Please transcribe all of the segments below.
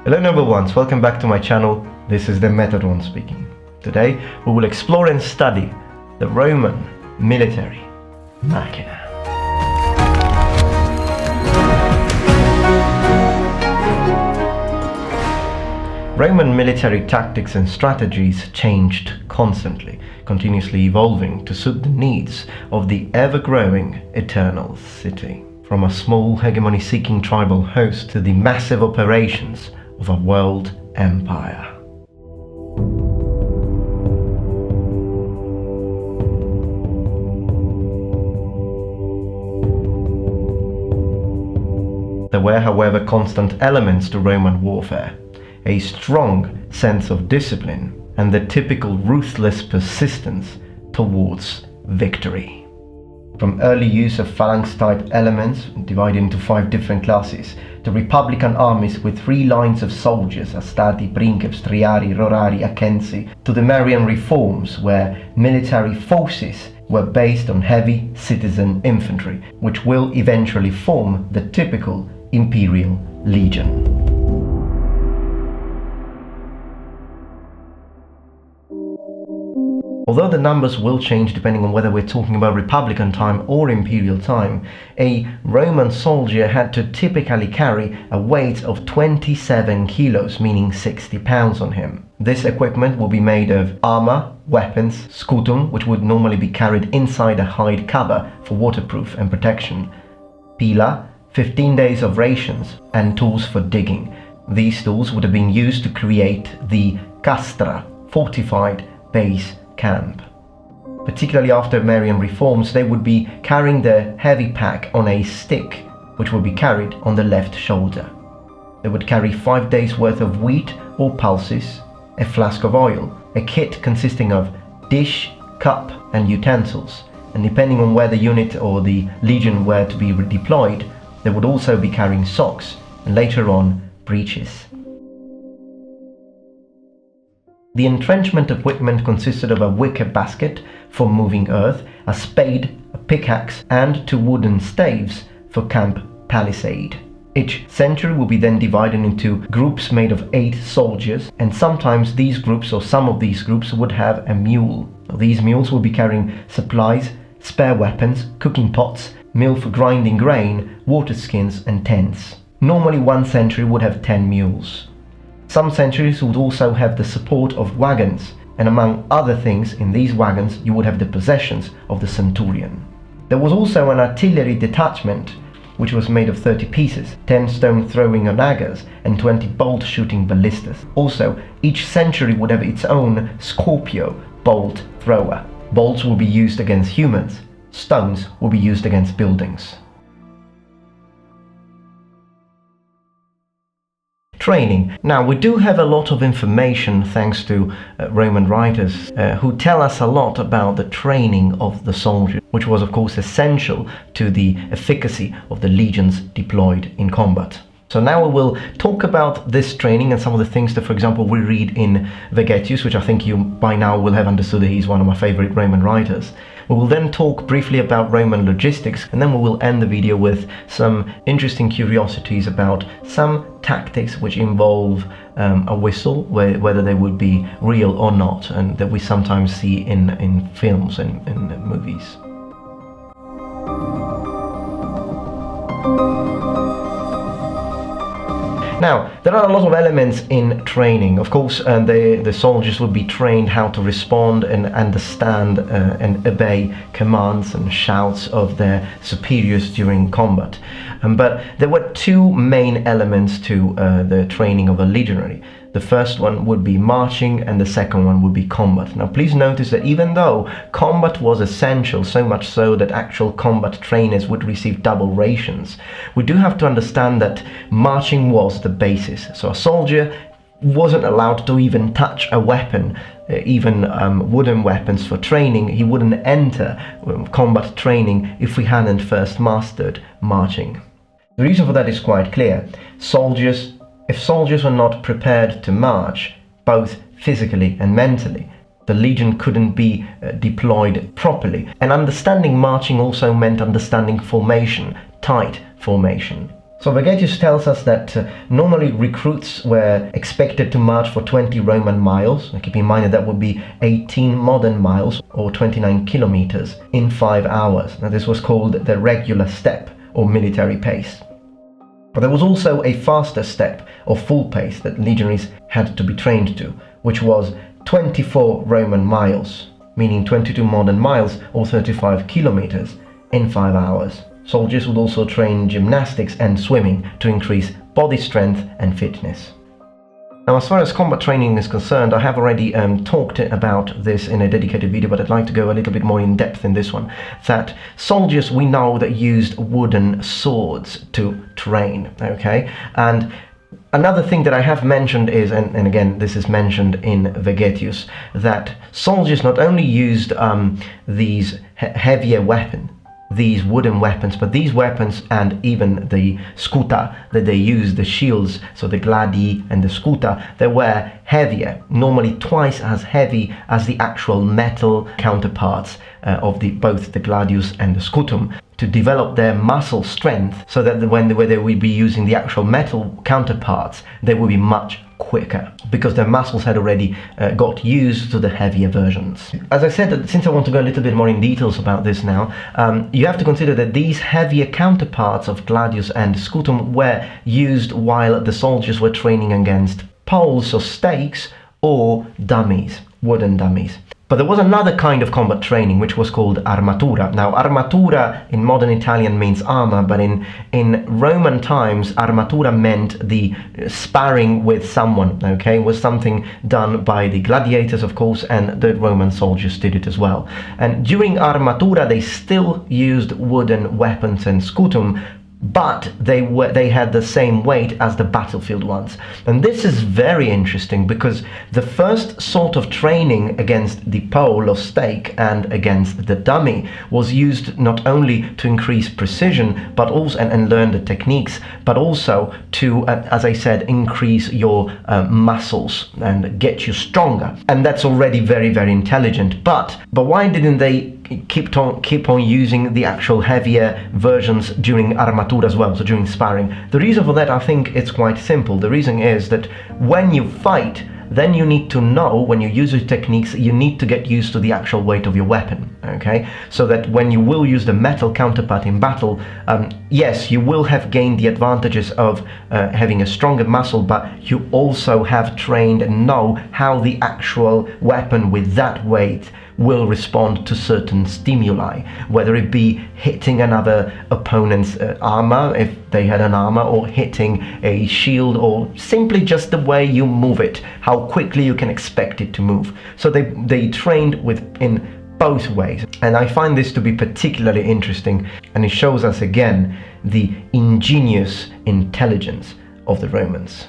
Hello number ones, welcome back to my channel. This is the Metatron speaking. Today we will explore and study the Roman military machina. Roman military tactics and strategies changed constantly, continuously evolving to suit the needs of the ever-growing eternal city. From a small hegemony-seeking tribal host to the massive operations of a world empire. There were, however, constant elements to Roman warfare. A strong sense of discipline and the typical ruthless persistence towards victory. From early use of phalanx-type elements, divided into 5 different classes, to republican armies with 3 lines of soldiers, astati, princeps, triari, rorari, acensi, to the Marian reforms, where military forces were based on heavy citizen infantry, which will eventually form the typical imperial legion. Although the numbers will change depending on whether we're talking about Republican time or Imperial time, a Roman soldier had to typically carry a weight of 27 kilos, meaning 60 pounds on him. This equipment will be made of armor, weapons, scutum, which would normally be carried inside a hide cover for waterproof and protection, pila, 15 days of rations, and tools for digging. These tools would have been used to create the castra, fortified base camp. Particularly after Marian reforms, they would be carrying their heavy pack on a stick, which would be carried on the left shoulder. They would carry 5 days worth of wheat or pulses, a flask of oil, a kit consisting of dish, cup and utensils, and depending on where the unit or the legion were to be redeployed, they would also be carrying socks and later on breeches. The entrenchment equipment consisted of a wicker basket for moving earth, a spade, a pickaxe, and 2 wooden staves for camp palisade. Each century will be then divided into groups made of 8 soldiers, and sometimes these groups or some of these groups would have a mule. These mules will be carrying supplies, spare weapons, cooking pots, mill for grinding grain, water skins, and tents. Normally one century would have 10 mules. Some centuries would also have the support of wagons, and among other things in these wagons you would have the possessions of the centurion. There was also an artillery detachment, which was made of 30 pieces, 10 stone-throwing onagas and 20 bolt-shooting ballistas. Also, each century would have its own Scorpio bolt thrower. Bolts will be used against humans, stones will be used against buildings. Training. Now, we do have a lot of information thanks to Roman writers who tell us a lot about the training of the soldier, which was of course essential to the efficacy of the legions deployed in combat. So now we will talk about this training and some of the things that, for example, we read in Vegetius, which I think you by now will have understood that he's one of my favorite Roman writers. We will then talk briefly about Roman logistics, and then we will end the video with some interesting curiosities about some tactics which involve a whistle, whether they would be real or not, and that we sometimes see in films and in movies. Now, there are a lot of elements in training. Of course, the soldiers would be trained how to respond and understand and obey commands and shouts of their superiors during combat. But there were 2 main elements to the training of a legionary. The first one would be marching and the second one would be combat. Now please notice that even though combat was essential, so much so that actual combat trainers would receive double rations, we do have to understand that marching was the basis. So a soldier wasn't allowed to even touch a weapon, even wooden weapons for training. He wouldn't enter combat training if we hadn't first mastered marching. The reason for that is quite clear. If soldiers were not prepared to march, both physically and mentally, the legion couldn't be deployed properly. And understanding marching also meant understanding formation, tight formation. So Vegetius tells us that normally recruits were expected to march for 20 Roman miles. Keep in mind that that would be 18 modern miles or 29 kilometers in 5 hours. Now this was called the regular step or military pace. But there was also a faster step or full pace that legionaries had to be trained to, which was 24 Roman miles, meaning 22 modern miles or 35 kilometers in 5 hours. Soldiers would also train gymnastics and swimming to increase body strength and fitness. Now, as far as combat training is concerned, I have already talked about this in a dedicated video, but I'd like to go a little bit more in depth in this one. That soldiers, we know, that used wooden swords to train, okay? And another thing that I have mentioned is, and again this is mentioned in Vegetius, that soldiers not only used these heavier weapons, these wooden weapons, but these weapons and even the scuta that they used, the shields, so the gladi and the scuta, they were heavier, normally twice as heavy as the actual metal counterparts of both the gladius and the scutum, to develop their muscle strength, so that when they would be using the actual metal counterparts, they would be much quicker, because their muscles had already got used to the heavier versions. As I said, since I want to go a little bit more in details about this now, you have to consider that these heavier counterparts of gladius and scutum were used while the soldiers were training against poles or stakes or dummies, wooden dummies. But there was another kind of combat training which was called armatura. Now, armatura in modern Italian means armor, but in Roman times, armatura meant the sparring with someone, okay? It was something done by the gladiators, of course, and the Roman soldiers did it as well. And during armatura, they still used wooden weapons and scutum, but they had the same weight as the battlefield ones. And this is very interesting, because the first sort of training against the pole or stake and against the dummy was used not only to increase precision, but also and learn the techniques, but also to, as I said, increase your muscles and get you stronger. And that's already very, very intelligent. But why didn't they keep on using the actual heavier versions during armatura as well, so during sparring? The reason for that, I think it's quite simple. The reason is that when you fight, then you need to know, when you use your techniques, you need to get used to the actual weight of your weapon, okay? So that when you will use the metal counterpart in battle, yes, you will have gained the advantages of having a stronger muscle, but you also have trained and know how the actual weapon with that weight will respond to certain stimuli, whether it be hitting another opponent's armor, if they had an armor, or hitting a shield, or simply just the way you move it, how quickly you can expect it to move. So they trained in both ways, and I find this to be particularly interesting, and it shows us again the ingenious intelligence of the Romans.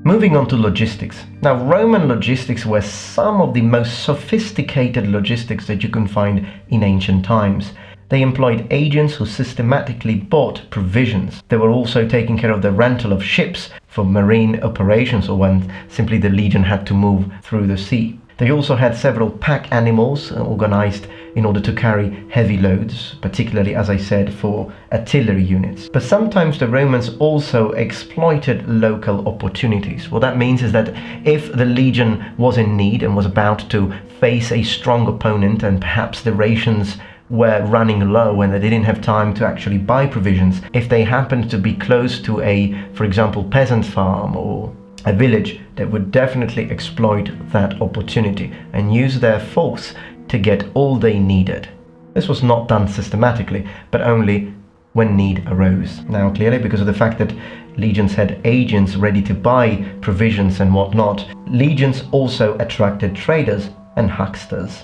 Moving on to logistics. Now, Roman logistics were some of the most sophisticated logistics that you can find in ancient times. They employed agents who systematically bought provisions. They were also taking care of the rental of ships for marine operations, or when simply the legion had to move through the sea. They also had several pack animals organized in order to carry heavy loads, particularly, as I said, for artillery units. But sometimes the Romans also exploited local opportunities. What that means is that if the legion was in need and was about to face a strong opponent, and perhaps the rations were running low and they didn't have time to actually buy provisions, if they happened to be close to a, for example, peasant farm or a village, they would definitely exploit that opportunity and use their force to get all they needed. This was not done systematically, but only when need arose. Now, clearly, because of the fact that legions had agents ready to buy provisions and whatnot, legions also attracted traders and hucksters.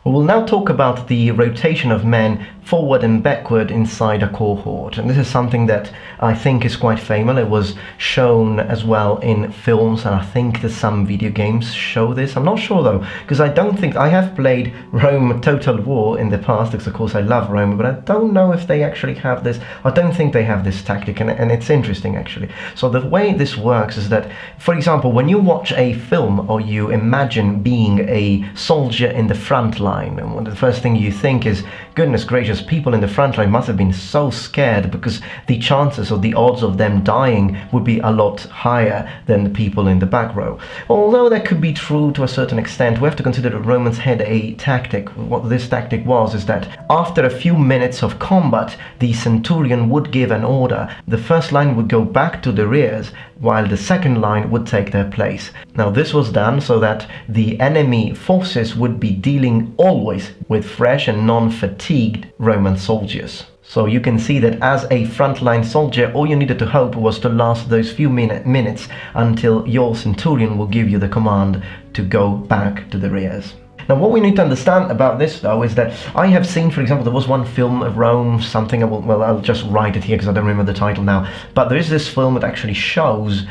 We will now talk about the rotation of men forward and backward inside a cohort. And this is something that I think is quite famous. It was shown as well in films, and I think that some video games show this. I'm not sure though, because I don't think I have played Rome Total War in the past, because of course I love Rome, but I don't know if they actually have this. I don't think they have this tactic, and it's interesting actually. So the way this works is that, for example, when you watch a film or you imagine being a soldier in the front line, and the first thing you think is, goodness gracious, people in the front line must have been so scared, because the chances or the odds of them dying would be a lot higher than the people in the back row. Although that could be true to a certain extent, we have to consider that Romans had a tactic. What this tactic was is that after a few minutes of combat, the centurion would give an order. The first line would go back to the rears, while the second line would take their place. Now this was done so that the enemy forces would be dealing always with fresh and non-fatigued Roman soldiers. So you can see that as a frontline soldier, all you needed to hope was to last those few minutes until your centurion will give you the command to go back to the rears. Now what we need to understand about this though is that I have seen, for example, there was one film of Rome, something, I'll just write it here because I don't remember the title now, but there is this film that actually shows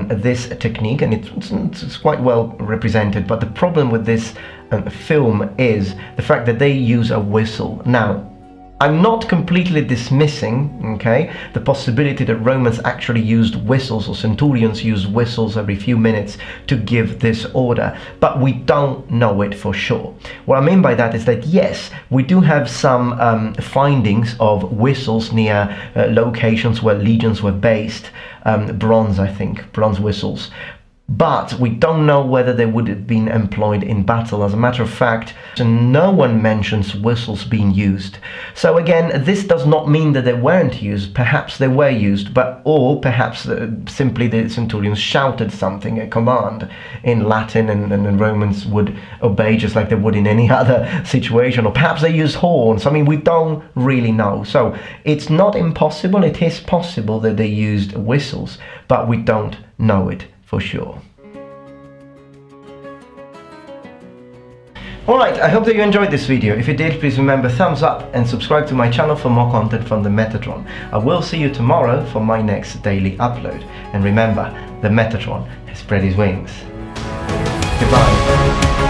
this technique, and it's quite well represented. But the problem with this film is the fact that they use a whistle. Now, I'm not completely dismissing, okay, the possibility that Romans actually used whistles, or centurions used whistles every few minutes to give this order, but we don't know it for sure. What I mean by that is that yes, we do have some findings of whistles near locations where legions were based, bronze whistles. But we don't know whether they would have been employed in battle. As a matter of fact, no one mentions whistles being used. So again, this does not mean that they weren't used. Perhaps they were used, or perhaps simply the centurions shouted something, a command in Latin, and the Romans would obey just like they would in any other situation. Or perhaps they used horns. I mean, we don't really know. So it's not impossible. It is possible that they used whistles, but we don't know it for sure. Alright, I hope that you enjoyed this video. If you did, please remember thumbs up and subscribe to my channel for more content from the Metatron. I will see you tomorrow for my next daily upload. And remember, the Metatron has spread his wings. Goodbye.